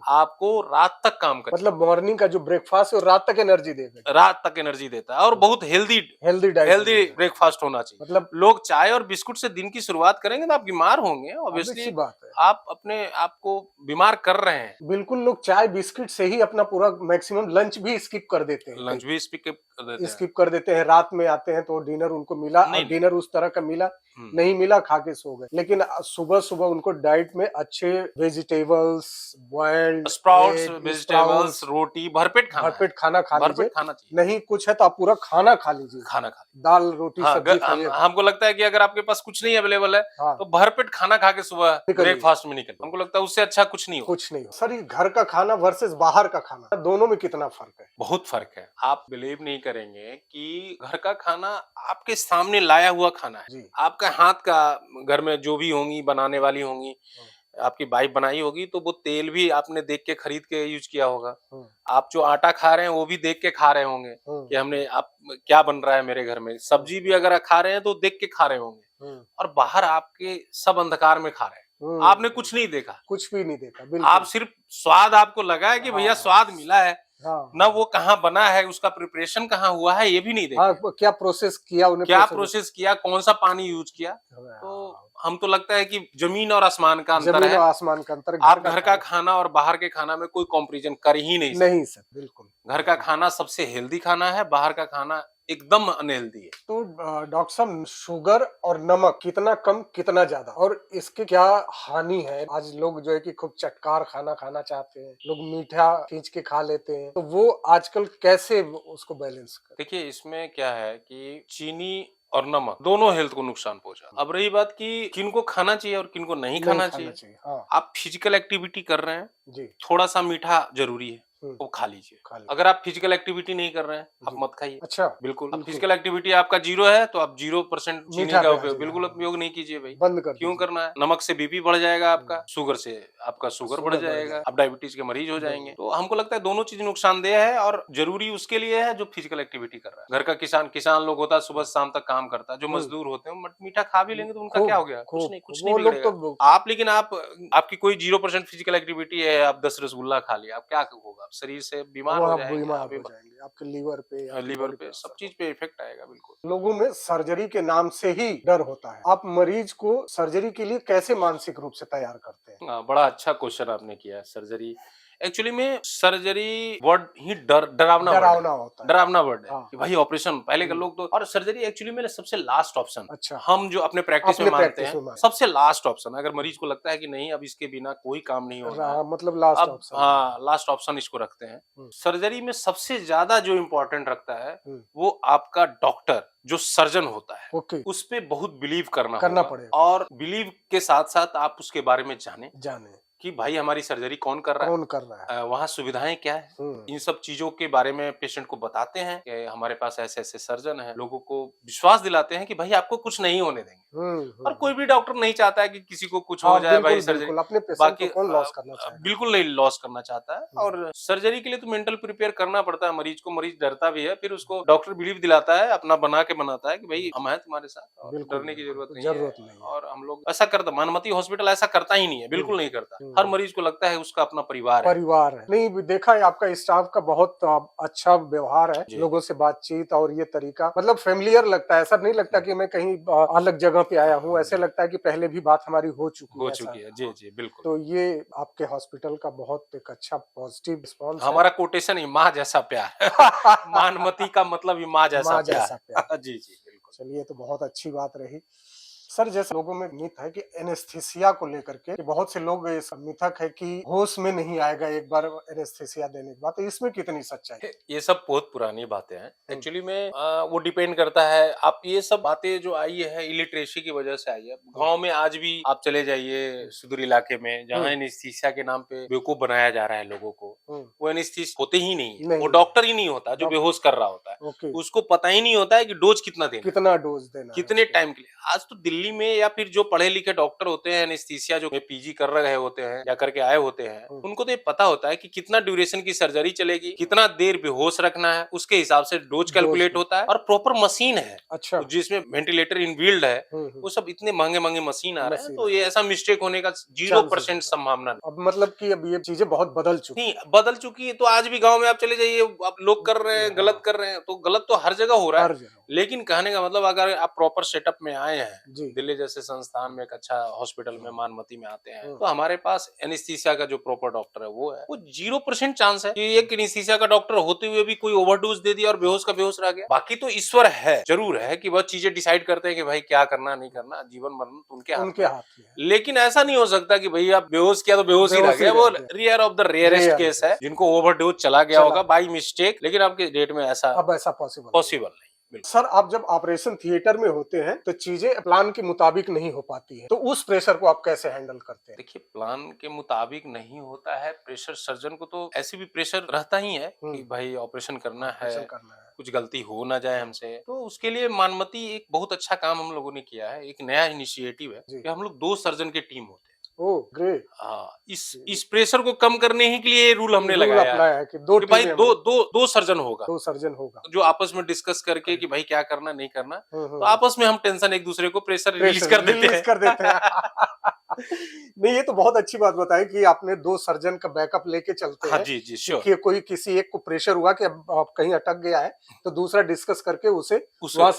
आपको रात तक काम करे, मतलब मॉर्निंग का जो ब्रेकफास्ट है वो रात तक एनर्जी देगा। रात तक एनर्जी देता है, और बहुत healthy healthy diet healthy breakfast होना चाहिए। मतलब लोग चाय और बिस्कुट से दिन की शुरुआत करेंगे तो आप बीमार होंगे, obvious सी ऑब्वियसली बात है। आप अपने आप को बीमार कर रहे हैं। बिल्कुल, लोग चाय बिस्किट से ही अपना पूरा मैक्सिमम लंच भी स्किप कर देते हैं। लंच भी स्किप कर देते हैं। स्किप कर देते हैं, रात में आते हैं तो डिनर उनको मिला और नहीं, नहीं। डिनर उस तरह का मिला नहीं मिला, खा के सो गए। लेकिन सुबह सुबह उनको डाइट में अच्छे vegetables, boiled sprouts, egg, vegetables, रोटी भरपेट खाना है। भरपेट खाना खा लीजिए। भरपेट खाना चाहिए। नहीं कुछ है तो आप पूरा खाना खा लीजिए, खाना खा दाल रोटी हाँ, सब्जी खाइए। हमको लगता है कि अगर आपके पास कुछ नहीं अवेलेबल है हाँ, तो भरपेट खाना खा के सुबह निकलिए। ब्रेकफास्ट में निकल, हमको लगता है उससे अच्छा कुछ नहीं हो। कुछ नहीं सर, ये घर का खाना वर्सेस बाहर का खाना, दोनों में कितना फर्क है? बहुत फर्क है। आप बिलीव नहीं करेंगे कि घर का खाना आपके सामने लाया हुआ खाना है। जी। आपका हाथ का, घर में जो भी होंगी बनाने वाली होंगी, आपकी वाइफ बनाई होगी, तो वो तेल भी आपने देख के खरीद के यूज किया होगा। आप जो आटा खा रहे हैं वो भी देख के खा रहे होंगे कि हमने, आप क्या बन रहा है मेरे घर में। सब्जी भी अगर खा रहे हैं तो देख के खा रहे होंगे। और बाहर आपके सब अंधकार में खा रहे हैं, आपने कुछ नहीं देखा, कुछ भी नहीं देखा। आप बिल्कुल सिर्फ स्वाद आपको लगा है कि भैया स्वाद मिला है, ना हाँ, वो कहाँ बना है, उसका प्रिपरेशन कहाँ हुआ है, ये भी नहीं हाँ, देखे। क्या प्रोसेस किया उन्हें, क्या प्रोसेस किया, कौन सा पानी यूज किया। तो हम तो लगता है कि जमीन और आसमान का अंतर जमीन है। और आसमान का अंतर। आप घर का खाना और बाहर के खाना में कोई कंपैरिजन कर ही नहीं सकते। नहीं सर, बिल्कुल। घर का खाना सबसे हेल्दी खाना है, बाहर का खाना एकदम अनहेल्दी है। तो डॉक्टर साहब, शुगर और नमक कितना कम कितना ज्यादा, और इसके क्या हानि है? आज लोग जो है कि खूब चटकार खाना खाना चाहते हैं, लोग मीठा खींच के खा लेते हैं, तो वो आजकल कैसे उसको बैलेंस करें? देखिए, इसमें क्या है कि चीनी और नमक दोनों हेल्थ को नुकसान पहुंचा। अब रही बात कि किनको खाना चाहिए और किनको नहीं खाना चाहिए। हाँ आप फिजिकल एक्टिविटी कर रहे हैं, जी। थोड़ा सा मीठा जरूरी है, वो खा लीजिए। अगर आप फिजिकल एक्टिविटी नहीं कर रहे हैं, आप मत खाइए। अच्छा, बिल्कुल। अब फिजिकल एक्टिविटी आपका 0 है तो आप 0% चीनी मीठा का पे आ उपयोग जाइए, बिल्कुल हाँ। उपयोग नहीं कीजिए भाई। बंद कर क्यों दीजिए। करना है? नमक से बीपी बढ़ जाएगा आपका, शुगर से आपका शुगर बढ़ जाएगा, आप डायबिटीज के मरीज हो जाएंगे। तो हमको लगता है दोनों चीज नुकसानदेह है, और जरूरी उसके लिए है जो फिजिकल एक्टिविटी कर रहा है। घर का किसान लोग होता है, सुबह से शाम तक काम करता है, जो मजदूर होते हैं मीठा खा भी लेंगे तो उनका क्या हो गया? कुछ नहीं वो लोग बिगड़ेगा। तो आप, लेकिन आप, आपकी कोई 0% फिजिकल एक्टिविटी है, आप 10 रसगुल्ला खा लिया, आप क्या होगा? शरीर से बीमार हो जाएंगे, बीमार हो जाएंगे, आपके लीवर पे, लीवर पे, सब चीज पे इफेक्ट आएगा। बिल्कुल। लोगों में सर्जरी के नाम से ही डर होता है। आप मरीज को सर्जरी के लिए कैसे मानसिक रूप से तैयार करते हैं? बड़ा अच्छा क्वेश्चन आपने किया है। सर्जरी, एक्चुअली में सर्जरी वर्ड ही डरावना होता है। डरावना वर्ड है हाँ। कि भाई ऑपरेशन पहले के लोग तो, और सर्जरी एक्चुअली मेरे सबसे लास्ट ऑप्शन। अच्छा। हम जो अपने प्रैक्टिस में मानते हैं, सबसे लास्ट ऑप्शन। अगर मरीज को लगता है कि नहीं अब इसके बिना कोई काम नहीं हो रहा, मतलब लास्ट ऑप्शन। हाँ, लास्ट ऑप्शन इसको रखते हैं। सर्जरी में सबसे ज्यादा जो इम्पोर्टेंट रखता है वो आपका डॉक्टर, जो सर्जन होता है, उस पे बहुत बिलीव करना पड़ेगा, और बिलीव के साथ साथ आप उसके बारे में जाने कि भाई हमारी सर्जरी कौन कर रहा है, वहाँ सुविधाएं क्या है। इन सब चीजों के बारे में पेशेंट को बताते हैं कि हमारे पास ऐसे ऐसे सर्जन हैं, लोगों को विश्वास दिलाते हैं कि भाई आपको कुछ नहीं होने देंगे। और कोई भी डॉक्टर नहीं चाहता है कि किसी को कुछ हो हाँ, जाए भाई बिल्कुल, सर्जरी। बिल्कुल, अपने पेशेंट बाकी को कौन लॉस करना चाहेगा? बिल्कुल नहीं लॉस करना चाहता है। हम्म। और सर्जरी के लिए तो मेंटल प्रिपेयर करना पड़ता है मरीज को, मरीज डरता भी है, फिर उसको डॉक्टर बिलीव दिलाता है, अपना बना के बनाता है कि भाई हम हैं तुम्हारे साथ और बिल्कुल, डरने की जरूरत नहीं जरूरत है। नहीं है। और हम लोग ऐसा करता, मानमती हॉस्पिटल ऐसा करता ही नहीं है, बिल्कुल नहीं करता। हर मरीज को लगता है उसका अपना परिवार है। परिवार है। नहीं, देखा है आपका स्टाफ का बहुत अच्छा व्यवहार है, जी। लोगों से बातचीत और ये तरीका मतलब फेमिलियर लगता है। ऐसा नहीं लगता कि मैं कहीं अलग जगह पे आया हूँ, ऐसे लगता है कि पहले भी बात हमारी हो चुकी हो है, ऐसा। चुकी है। जी, जी, बिल्कुल। तो ये आपके हॉस्पिटल का बहुत एक अच्छा पॉजिटिव रिस्पॉन्स है। हमारा कोटेशन ही माँ जैसा प्यार। मानमती का मतलब ही माँ जैसा माँ प्यार। जैसा प्यार। जी, जी, बिल्कुल। चलिए, तो बहुत अच्छी बात रही। सर, जैसे लोगों में मिथ है कि एनेस्थीसिया को लेकर के कि बहुत से लोग इस मिथक है कि होश में नहीं आएगा एक बार एनेस्थीसिया देने के बाद, तो इसमें कितनी सच्चाई है? ये सब बहुत पुरानी बातें हैं। हम्म। एक्चुअली में वो डिपेंड करता है। आप ये सब बातें जो आई है इलिटरेसी की वजह से आई है। गांव में आज भी आप चले जाइए सुदूर इलाके में, जहाँ एनेस्थीसिया के नाम पे बेवकूफ बनाया जा रहा है लोगों को। वो एनेस्थीसिया होते ही नहीं है, वो डॉक्टर ही नहीं होता जो बेहोश कर रहा होता है। ओके। उसको पता ही नहीं होता है कि डोज कितना देना है, कितना डोज देना है कितने उसको? टाइम के लिए। आज तो दिल्ली में या फिर जो पढ़े लिखे डॉक्टर होते हैं एनेस्थीसिया जो पीजी कर रहे होते हैं या करके आए होते हैं, उनको तो ये पता होता है कि कितना ड्यूरेशन की सर्जरी चलेगी, कितना देर बेहोश रखना है, उसके हिसाब से डोज कैलकुलेट होता है। और प्रॉपर मशीन है अच्छा। जिसमें वेंटिलेटर इनबिल्ड है। वो सब इतने महंगे महंगे मशीन आ रहे हैं, तो ये ऐसा मिस्टेक होने का 0% संभावना नहीं। अब मतलब कि अब ये चीजें बहुत बदल चुकी नहीं बदल चुकी है। तो आज भी गांव में आप चले जाइए, आप लोग कर रहे हैं, गलत कर रहे हैं, तो गलत तो हर जगह हो रहा हर है। जगह। लेकिन कहने का मतलब अगर आप प्रॉपर सेटअप में आए हैं, जी। दिल्ली जैसे संस्थान में, एक अच्छा हॉस्पिटल में, मानमती में आते हैं, तो हमारे पास एनेस्थीसिया का जो प्रॉपर डॉक्टर है वो है। वो 0% चांस है कि एक एनेस्थीसिया का डॉक्टर होते हुए भी कोई ओवरडोज दे दिया और बेहोश का बेहोश रह गया। बाकी तो ईश्वर है, जरूर है कि वह चीजें डिसाइड करते हैं कि भाई क्या करना नहीं करना, जीवन मरण तो उनके हाथ में है। लेकिन ऐसा नहीं हो सकता कि भाई आप बेहोश किया तो बेहोश ही रह गया। वो rare of the rarest case है जिनको ओवरडोज चला गया होगा बाई मिस्टेक। लेकिन आपके डेट में ऐसा अब ऐसा पॉसिबल नहीं। सर, आप जब ऑपरेशन थिएटर में होते हैं तो चीजें प्लान के मुताबिक नहीं हो पाती है, तो उस प्रेशर को आप कैसे हैंडल करते हैं? देखिए, प्लान के मुताबिक नहीं होता है प्रेशर, सर्जन को तो ऐसे भी प्रेशर रहता ही है कि भाई ऑपरेशन करना है, कुछ गलती हो ना जाए हमसे। तो उसके लिए मानमती एक बहुत अच्छा काम हम लोगों ने किया है, एक नया इनिशिएटिव है कि हम लोग 2 सर्जन की टीम होते हैं। Oh great. हाँ, इस प्रेशर को कम करने ही के लिए रूल हमने लगाया है कि दो कि भाई टीमें दो सर्जन होगा, 2 सर्जन होगा जो आपस में डिस्कस करके कि भाई क्या करना नहीं करना। तो आपस में हम टेंशन एक दूसरे को प्रेशर रिलीज कर देते हैं। नहीं, ये तो बहुत अच्छी बात बताई कि आपने 2 सर्जन का बैकअप लेके चलते हाँ हैं। जी, जी, श्योर। कि कोई किसी एक को प्रेशर हुआ कि अब आप कहीं अटक गया है, तो दूसरा डिस्कस करके उसे वहां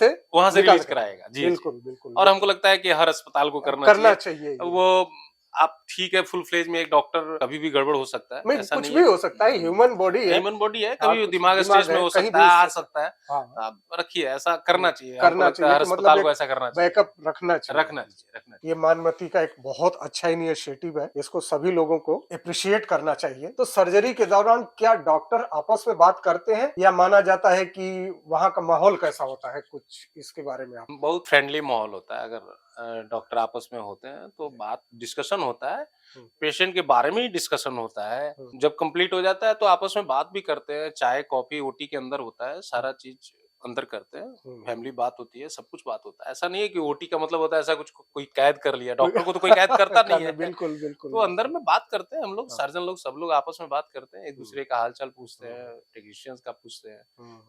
से रिलीज कराएगा। जी, बिल्कुल, बिल्कुल। और हमको लगता है कि हर अस्पताल को करना चाहिए। वो आप ठीक है, फुल फ्लेज में एक डॉक्टर कभी भी गड़बड़ हो सकता है, ऐसा कुछ नहीं भी है। हो सकता है, ह्यूमन बॉडी है। ह्यूमन बॉडी है, कभी दिमाग स्ट्रेस में हो सकता है, आ सकता है। आप रखिए, ऐसा करना चाहिए, हर अस्पताल को ऐसा करना चाहिए, बैकअप रखना चाहिए। रखना चाहिए। ये मानमती का एक बहुत अच्छा इनिशिएटिव है, इसको सभी लोगों को अप्रिशिएट करना चाहिए। तो सर्जरी के दौरान क्या डॉक्टर आपस में बात करते हैं या माना जाता है कि वहाँ का माहौल कैसा होता है? कुछ इसके बारे में आप। बहुत फ्रेंडली माहौल होता है। अगर डॉक्टर आपस में होते हैं तो बात डिस्कशन होता है, पेशेंट के बारे में ही डिस्कशन होता है। जब कंप्लीट हो जाता है तो आपस में बात भी करते हैं, चाय कॉफी ओटी के अंदर होता है, सारा चीज अंदर करते हैं, फैमिली बात होती है, सब कुछ बात होता है। ऐसा नहीं है कि ओटी का मतलब होता है ऐसा कुछ कोई कैद कर लिया, डॉक्टर को तो कोई कैद करता नहीं है। बिल्कुल, बिल्कुल। तो अंदर में बात करते हैं हम लोग, सर्जन लोग, सब लोग आपस में बात करते हैं, एक दूसरे का हालचाल पूछते हैं, टेक्नीशियंस का पूछते हैं।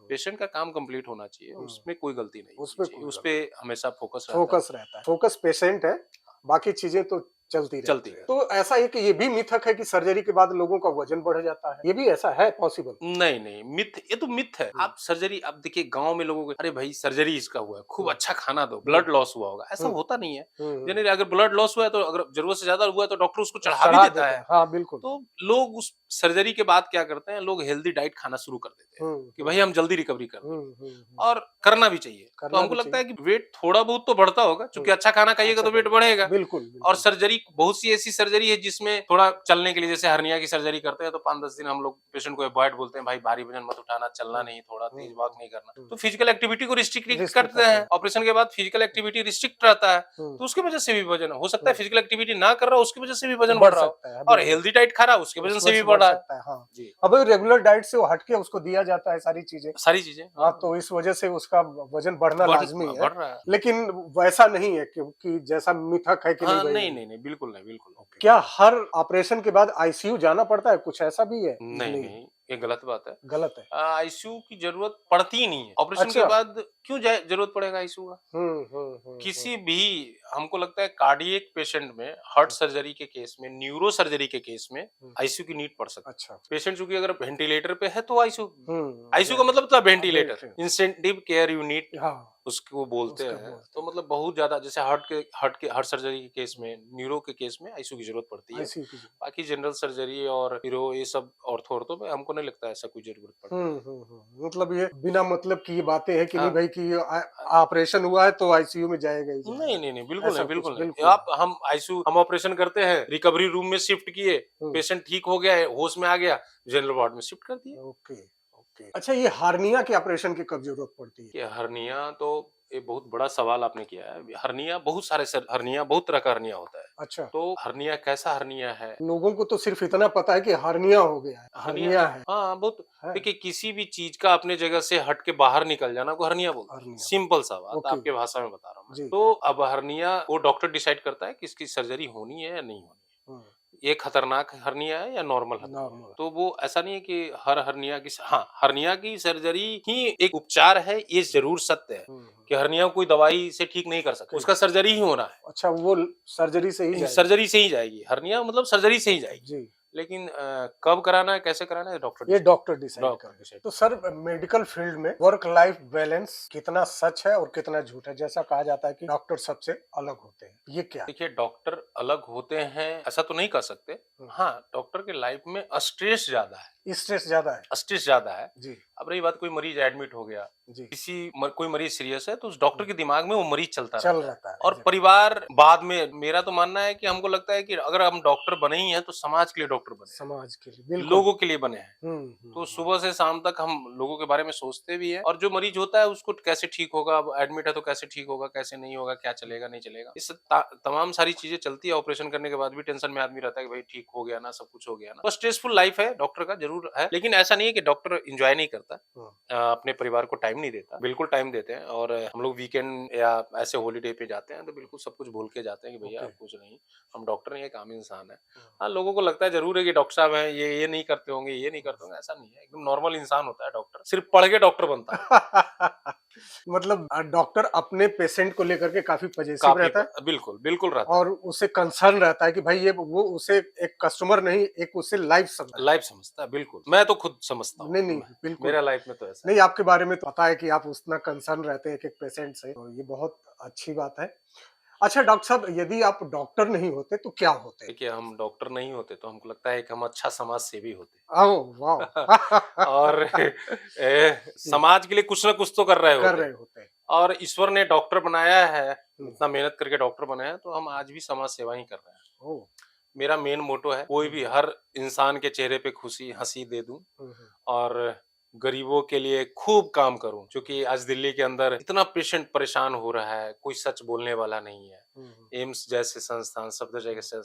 पेशेंट का काम कंप्लीट होना चाहिए, उसमें कोई गलती नहीं होनी चाहिए, उस पे हमेशा फोकस रहता है। फोकस पेशेंट है, बाकी चीजें तो चलती है। तो ऐसा है कि ये भी मिथक है कि सर्जरी के बाद लोगों का वजन बढ़ जाता है, ये भी ऐसा है पॉसिबल? नहीं, मिथ, ये तो मिथ है। आप सर्जरी, अब देखिए गांव में लोगों को, अरे भाई सर्जरी इसका हुआ है, खूब अच्छा खाना दो, ब्लड लॉस हुआ होगा, ऐसा होता नहीं है। जनरली अगर ब्लड लॉस हुआ है तो अगर जरूरत से ज्यादा हुआ है तो डॉक्टर उसको चढ़ा भी देता है। हाँ, बिल्कुल। तो लोग उस सर्जरी के बाद क्या करते हैं, लोग हेल्दी डाइट खाना शुरू कर देते हैं कि भाई हम जल्दी रिकवरी कर लें, और करना भी चाहिए। तो हमको लगता है कि वेट थोड़ा बहुत तो बढ़ता होगा, क्योंकि अच्छा खाना खाइएगा तो वेट बढ़ेगा। बिल्कुल। और सर्जरी, बहुत सी ऐसी सर्जरी है जिसमें थोड़ा चलने के लिए, जैसे हर्निया की सर्जरी करते हैं तो 5-10 दिन हम लोग पेशेंट को अवॉइड बोलते हैं, भाई भारी वजन मत उठाना, चलना नहीं, थोड़ा तेज वॉक नहीं करना, तो फिजिकल एक्टिविटी को रिस्ट्रिक्ट करते हैं। ऑपरेशन के बाद फिजिकल एक्टिविटी रिस्ट्रिक्ट रहता है, तो उसकी वजह से भी वजन हो सकता है, फिजिकल एक्टिविटी ना कर रहा उसकी वजह से भी वजन बढ़ रहा हो, और हेल्दी डाइट खा रहा उसकी वजह से भी बढ़ बढ़ा सकता है। हाँ, जी अब रेगुलर डाइट से वो हटके उसको दिया जाता है सारी चीजें। सारी चीजें हाँ, तो इस वजह से उसका वजन बढ़ना लाजमी है। बढ़ रहा है। लेकिन वैसा नहीं है कि जैसा मिथक है कि नहीं हाँ, भाई। नहीं नहीं नहीं, बिल्कुल नहीं, बिल्कुल नहीं। क्या हर ऑपरेशन के बाद आईसीयू जाना पड़ता है? कुछ ऐसा भी है? नहीं नहीं, ये गलत बात है। गलत है। आईसीयू की जरूरत पड़ती ही नहीं है। ऑपरेशन के अच्छा। बाद क्यों जरूरत पड़ेगा आईसीयू का? किसी भी, हमको लगता है कार्डियक पेशेंट में, हार्ट सर्जरी के केस में, न्यूरो सर्जरी के केस में आईसीयू की नीड पड़ सकती है। अच्छा। पेशेंट चूंकि अगर वेंटिलेटर पे है तो आईसीयू, आईसीयू का राइट। मतलब था ventilator, ventilator. Intensive care unit हाँ, उसको बोलते उसका हैं। बोलते तो हैं। मतलब बहुत ज्यादा, जैसे हार्ट सर्जरी के केस में, न्यूरो के केस में आईसीयू की जरूरत पड़ती है। आईसीयू की जरूरत। बाकी जनरल सर्जरी और न्यूरो ये सब ऑर्थो में हमको नहीं लगता ऐसा कोई जरूरत पड़ती है। मतलब ये बिना मतलब की ये बातें हैं कि नहीं हाँ, भाई कि ऑपरेशन हुआ है तो आईसीयू में जाएगा ही नहीं जाएगा। नहीं नहीं, बिल्कुल ऐसा नहीं, कुछ बिल्कुल नहीं। बिल्कुल आप हम आईसीयू, हम ऑपरेशन करते हैं, रिकवरी रूम में शिफ्ट किए, नहीं। पेशेंट ठीक हो गया है, होश में आ गया, जनरल वार्ड में शिफ्ट कर दिए। Okay, okay. अच्छा, ये हार्निया के ऑपरेशन की कब जरूरत पड़ती है? कि हर्निया तो, ये बहुत बड़ा सवाल आपने किया है। हर्निया बहुत सारे हर्निया, बहुत तरह का हर्निया होता है। अच्छा। तो हर्निया कैसा हर्निया है? लोगों को तो सिर्फ इतना पता है कि हार्निया हो गया है, हर्निया, हार्निया है। हाँ बहुत। है। देखिए, किसी भी चीज का अपने जगह से हट के बाहर निकल जाना को हर्निया बोलते हैं। हार्निया। सिंपल सा बात, ओके। आपके भाषा में बता रहा हूँ मैं। जी। तो अब हर्निया वो डॉक्टर डिसाइड करता है कि इसकी सर्जरी होनी है या नहीं होनी हम्म, है। ये खतरनाक हर्निया है या नॉर्मल हर्निया है। नॉर्मल। तो वो ऐसा नहीं है कि हर हर्निया की, हाँ, हर्निया की सर्जरी ही एक उपचार है, ये जरूर सत्य है कि हर्निया को कोई दवाई से ठीक नहीं कर सकता, ठीक। उसका सर्जरी ही होना है। अच्छा, वो सर्जरी से ही जाएगा। सर्जरी से ही जाएगी, हर्निया मतलब सर्जरी से ही जाएगी। जी। लेकिन कब कराना है, कैसे कराना है, डॉक्टर ये डॉक्टर डिसाइड डॉक्टर कर। डिसाइड। तो सर, मेडिकल फील्ड में वर्क लाइफ बैलेंस कितना सच है और कितना झूठ है? जैसा कहा जाता है कि डॉक्टर सबसे अलग होते हैं, ये क्या है? देखिए, डॉक्टर अलग होते हैं ऐसा तो नहीं कर सकते। हाँ, डॉक्टर के लाइफ में स्ट्रेस ज्यादा है, स्ट्रेस ज्यादा है। स्ट्रेस ज्यादा है। जी। अब रही बात, कोई मरीज एडमिट हो गया, जी। कोई मरीज सीरियस है, तो उस डॉक्टर के दिमाग में वो मरीज चलता चल रहता है। रहता है। और एग्जैक्टली। परिवार बाद में, मेरा तो मानना है कि हमको लगता है कि अगर हम डॉक्टर बने ही हैं तो समाज के लिए डॉक्टर बने हैं, समाज के लिए बिल्कुल। लोगों के लिए बने हैं। तो सुबह से शाम तक हम लोगों के बारे में सोचते भी हैं, और जो मरीज होता है उसको कैसे ठीक होगा, अब एडमिट है तो कैसे ठीक होगा, कैसे नहीं होगा, क्या चलेगा नहीं चलेगा, इस तमाम सारी चीजें चलती है। ऑपरेशन करने के बाद भी टेंशन में आदमी रहता है कि भाई ठीक हो गया ना, सब कुछ हो गया ना। तो स्ट्रेसफुल लाइफ है डॉक्टर का, जरूर है। लेकिन ऐसा नहीं है कि डॉक्टर एंजॉय नहीं करता, अपने परिवार को टाइम नहीं देता, बिल्कुल टाइम देते हैं। और हम लोग वीकेंड या ऐसे हॉलीडे पे जाते हैं तो बिल्कुल सब कुछ भूल के जाते हैं कि भैया ओके। कुछ नहीं, हम डॉक्टर नहीं है, एक आम इंसान है। हाँ, लोगों को लगता है जरूर है कि डॉक्टर साहब हैं, ये नहीं करते होंगे, ये नहीं करते होंगे, ऐसा नहीं है। एकदम नॉर्मल इंसान होता है डॉक्टर, सिर्फ पढ़ के डॉक्टर बनता है। मतलब डॉक्टर अपने पेशेंट को लेकर के काफी पजेसिव काफी रहता है बिल्कुल बिल्कुल रहता है। और उसे कंसर्न रहता है कि भाई ये वो उसे एक कस्टमर नहीं, एक उसे लाइफ समझता है। लाइफ समझता है, बिल्कुल। मैं तो खुद समझता हूँ। नहीं नहीं, बिल्कुल। मेरा लाइफ में तो ऐसा है। नहीं, आपके बारे में तो पता है कि आप उतना कंसर्न रहते हैं एक एक पेशेंट से, तो ये बहुत अच्छी बात है। अच्छा डॉक्टर साहब, यदि आप डॉक्टर नहीं होते तो क्या होते? देखिए, हम डॉक्टर नहीं होते तो हमको लगता है कि हम अच्छा समाज सेवी होते। ओह वाह! और समाज के लिए कुछ ना कुछ तो कर रहे कर होते। रहे होते हैं। और ईश्वर ने डॉक्टर बनाया है, हम्म, इतना मेहनत करके डॉक्टर बनाया है, तो हम आज भी समाज सेवा ही कर रहे हैं। ओह। मेरा मेन मोटो है, कोई भी, हर इंसान के चेहरे पे खुशी, हंसी दे दूं, हम्म, और गरीबों के लिए खूब काम करूं। क्योंकि आज दिल्ली के अंदर इतना पेशेंट परेशान हो रहा है, कोई सच बोलने वाला नहीं है। एम्स जैसे संस्थान, सफदरजंग जैसे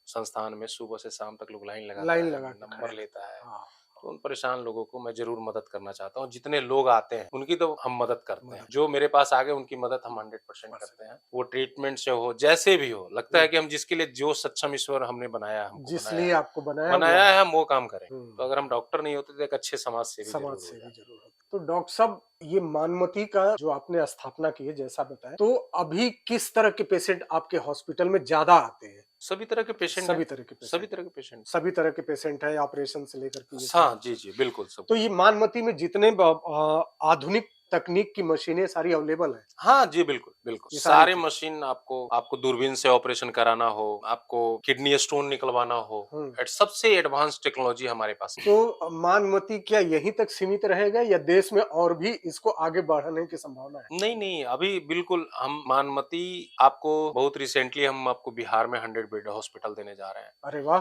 संस्थान में सुबह से शाम तक लोग लाइन लगाता लाइन है, लगा के खड़े नंबर लेता है। हाँ, तो उन परेशान लोगों को मैं ज़रूर मदद करना चाहता हूँ। जितने लोग आते हैं, उनकी तो हम मदद करते हैं। मदद। जो मेरे पास आ गए, उनकी मदद हम 100% करते हैं। वो ट्रीटमेंट से हो, जैसे भी हो, लगता है कि हम जिसके लिए, जो सक्षम ईश्वर हमने बनाया, हमको जिस बनाया लिए है, आपको बनाया वो है, हम वो काम करें। तो अगर हम हम्म, डॉक्टर नहीं होते तो एक अच्छे समाज सेवी समाज ज़रूर हो सेवी जाते। जरूर होता। तो डॉक्टर साहब, ये मानमती का जो आपने स्थापना की है जैसा बताया, तो अभी किस तरह के पेशेंट आपके हॉस्पिटल में ज्यादा आते हैं? सभी तरह के पेशेंट हैं, सभी तरह के सभी पेशेंट। तरह के पेशेंट। सभी तरह के पेशेंट है, ऑपरेशन से लेकर के ये सारी हाँ, जी, चीज। जी, बिल्कुल सब तो कुछ। ये मानमती में जितने आधुनिक तकनीक की मशीनें सारी अवेलेबल है? हाँ जी, बिल्कुल, बिल्कुल। ये सारी सारे चीज। मशीन, आपको आपको दूरबीन से ऑपरेशन कराना हो, आपको किडनी स्टोन निकलवाना हो, हम्म। सबसे एडवांस टेक्नोलॉजी हमारे पास है। तो मानमती क्या यहीं तक सीमित रहेगा या देश में और भी इसको आगे बढ़ाने की संभावना है? नहीं, नहीं, अभी बिल्कुल हम मानमती, आपको बहुत रिसेंटली हम आपको बिहार में 100 बेड हॉस्पिटल देने जा रहे हैं। अरे वाह!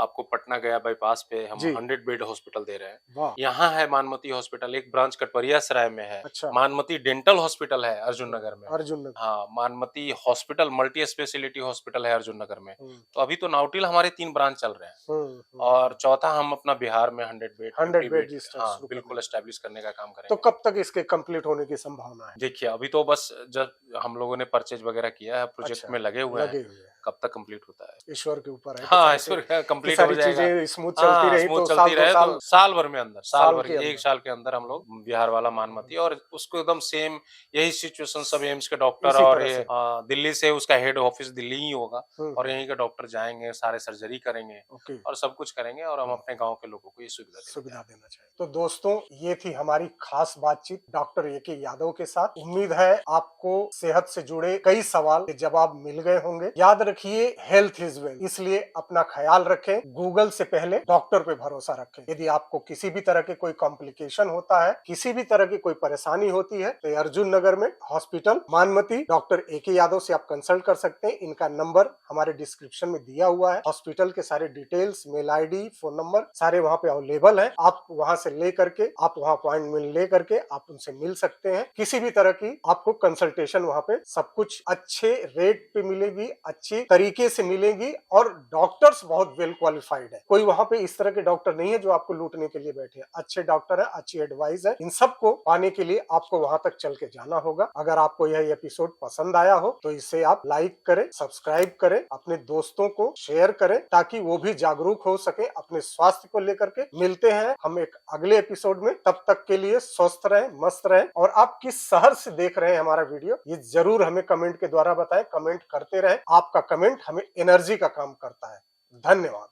आपको पटना गया बाईपास पे हम जी। 100 बेड हॉस्पिटल दे रहे हैं। वाह! यहाँ है मानमती हॉस्पिटल, एक ब्रांच कटपरिया सराय में है। अच्छा। मानमती डेंटल हॉस्पिटल है अर्जुन नगर में। अर्जुन नगर। हाँ, Manmati hospital multi speciality hospital है अर्जुन नगर में। हम्म, तो अभी तो नाउटिल हमारे 3 ब्रांच चल रहे हैं और हम्म। चौथा हम अपना बिहार में 100 बेड 100 50 बेड बेड रजिस्टर हाँ, शुरू करने बिल्कुल का। एस्टैब्लिश करने का काम तो करेंगे। कब तक इसके कंप्लीट होने की संभावना है? देखिए, अभी तो बस जब हम लोगों ने परचेज़ वगैरह किया है, प्रोजेक्ट अच्छा, में लगे हुए हैं, लगे हुए हैं। कब तक कंप्लीट होता है? ईश्वर के ऊपर है हाँ, कि ईश्वर का कि कंप्लीट हो सारी जाएगा। चीजें स्मूथ चलती हाँ, रही स्मूथ तो चलती साल 2 रहे साल तो साल भर में अंदर, साल साल भर के 1 अंदर। साल के अंदर हम लोग बिहार वाला मानमती और उसको एकदम सेम यही सिचुएशन सब एम्स के डॉक्टर इसी और तरह ये से। दिल्ली से उसका हेड ऑफिस दिल्ली ही होगा और हम्म। यहीं के डॉक्टर जाएँगे, सारे सर्जरी करेंगे ओके। और सब कुछ करेंगे और हम अपने गाँव के लोगों को ये सुविधा देने जा सुविधा रहे हैं। देना चाहिए। तो दोस्तों, ये थी हमारी खास बातचीत डॉक्टर ए.के. यादव के साथ। उम्मीद है आपको सेहत से जुड़े कई सवाल के जवाब मिल गए होंगे। याद रखिए, हेल्थ इज वेल्थ, इसलिए अपना ख्याल रखें। गूगल से पहले डॉक्टर पे भरोसा रखें। यदि आपको किसी भी तरह के कोई कॉम्प्लिकेशन होता है, किसी भी तरह की कोई परेशानी होती है, तो अर्जुन नगर में hospital Manmati doctor A K. Yadav से आप कंसल्ट कर सकते हैं। इनका नंबर हमारे डिस्क्रिप्शन में दिया हुआ है। हॉस्पिटल के सारे details, mail ID, phone number सारे वहाँ पे अवेलेबल है। आप वहां से ले करके आप वहां अपॉइंटमेंट ले करके आप उनसे मिल सकते हैं। किसी भी तरह की आपको कंसल्टेशन वहां पे सब कुछ अच्छे रेट पे मिलेगी, अच्छे तरीके से मिलेगी और डॉक्टर्स बहुत वेल क्वालिफाइड है। कोई वहां पे इस तरह के डॉक्टर नहीं है जो आपको लूटने के लिए बैठे हैं। अच्छे डॉक्टर है, अच्छी एडवाइस है। इन सबको पाने के लिए आपको वहां तक चल के जाना होगा। अगर आपको यह एपिसोड पसंद आया हो तो इसे आप लाइक करें, सब्सक्राइब करें, अपने दोस्तों को शेयर करें ताकि वो भी जागरूक हो सके अपने स्वास्थ्य को लेकर के। मिलते हैं हम एक अगले एपिसोड में। तब तक के लिए स्वस्थ रहें, मस्त रहें। और आप किस शहर से देख रहे हैं हमारा वीडियो, ये जरूर हमें कमेंट के द्वारा बताएं। कमेंट करते रहें, आपका कमेंट हमें एनर्जी का काम करता है। धन्यवाद।